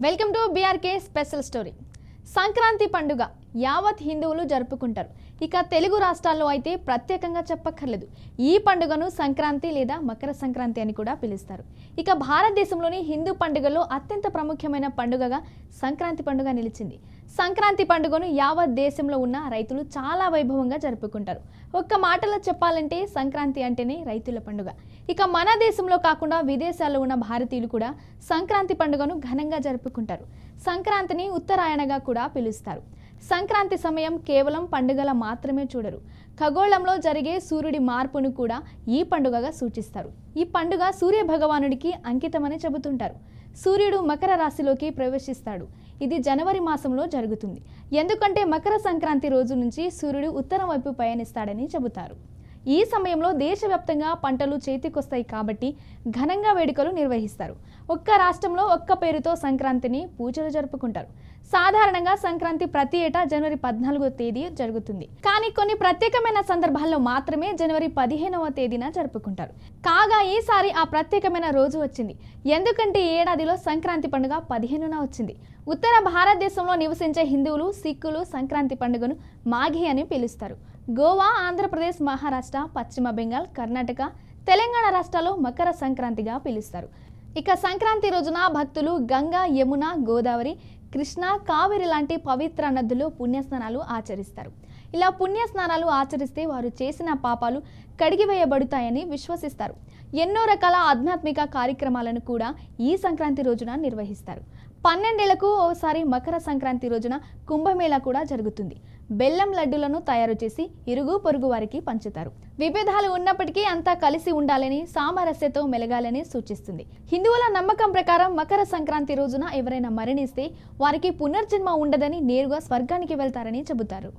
Welcome to BRK special story. Sankranti పండుగ యావత్ హిందువులు జరుపుకుంటారు. ఇక తెలుగు రాష్ట్రాల్లో అయితే ప్రత్యేకంగా చెప్పక్కర్లేదు. ఈ పండుగను సంక్రాంతి లేదా మకర సంక్రాంతి అని కూడా పిలుస్తారు. ఇక భారతదేశంలోని హిందూ పండుగల్లో అత్యంత ప్రాముఖ్యమైన పండుగగా సంక్రాంతి పండుగ నిలిచింది. సంక్రాంతి పండుగను యావత్ దేశంలో ఉన్న రైతులు చాలా వైభవంగా జరుపుకుంటారు. ఒక్క మాటలో చెప్పాలంటే సంక్రాంతి అంటేనే రైతుల పండుగ. ఇక మన దేశంలో కాకుండా విదేశాల్లో ఉన్న భారతీయులు కూడా సంక్రాంతి పండుగను ఘనంగా జరుపుకుంటారు. సంక్రాంతిని ఉత్తరాయణగా కూడా పిలుస్తారు. సంక్రాంతి సమయం కేవలం పండుగల మాత్రమే చూడరు. ఖగోళంలో జరిగే సూర్యుడి మార్పును కూడా ఈ పండుగగా సూచిస్తారు. ఈ పండుగ సూర్య భగవానుడికి అంకితమని చెబుతుంటారు. సూర్యుడు మకర రాశిలోకి ప్రవేశిస్తాడు. ఇది జనవరి మాసంలో జరుగుతుంది. ఎందుకంటే మకర సంక్రాంతి రోజు నుంచి సూర్యుడు ఉత్తరం వైపు పయనిస్తాడని చెబుతారు. ఈ సమయంలో దేశవ్యాప్తంగా పంటలు చేతికొస్తాయి కాబట్టి ఘనంగా వేడుకలు నిర్వహిస్తారు. ఒక్క రాష్ట్రంలో ఒక్క పేరుతో సంక్రాంతిని పూజలు జరుపుకుంటారు. సాధారణంగా సంక్రాంతి ప్రతి ఏటా జనవరి 14వ తేదీ జరుగుతుంది. కానీ కొన్ని ప్రత్యేకమైన సందర్భాల్లో మాత్రమే జనవరి 15వ తేదీన జరుపుకుంటారు. కాగా ఈసారి ఆ ప్రత్యేకమైన రోజు వచ్చింది. ఎందుకంటే ఈ ఏడాదిలో సంక్రాంతి పండుగ 15న వచ్చింది. ఉత్తర భారతదేశంలో నివసించే హిందువులు, సిక్కులు సంక్రాంతి పండుగను మాఘీ అని పిలుస్తారు. గోవా, ఆంధ్రప్రదేశ్, మహారాష్ట్ర, పశ్చిమ బెంగాల్, కర్ణాటక, తెలంగాణ రాష్ట్రాల్లో మకర సంక్రాంతిగా పిలుస్తారు. ఇక సంక్రాంతి రోజున భక్తులు గంగా, యమున, గోదావరి, కృష్ణ, కావేరి లాంటి పవిత్ర నదుల్లో పుణ్యస్నానాలు ఆచరిస్తారు. ఇలా పుణ్యస్నానాలు ఆచరిస్తే వారు చేసిన పాపాలు కడిగివేయబడతాయని విశ్వసిస్తారు. ఎన్నో రకాల ఆధ్యాత్మిక కార్యక్రమాలను కూడా ఈ సంక్రాంతి రోజున నిర్వహిస్తారు. 12 ఏళ్లకు ఓసారి మకర సంక్రాంతి రోజున కుంభమేళా కూడా జరుగుతుంది. బెల్లం లడ్డులను తయారు చేసి ఇరుగు పొరుగు వారికి పంచుతారు. విభేదాలు ఉన్నప్పటికీ అంతా కలిసి ఉండాలని, సామరస్యతో మెలగాలని సూచిస్తుంది. హిందువుల నమ్మకం ప్రకారం మకర సంక్రాంతి రోజున ఎవరైనా మరణిస్తే వారికి పునర్జన్మ ఉండదని, నేరుగా స్వర్గానికి వెళ్తారని చెబుతారు.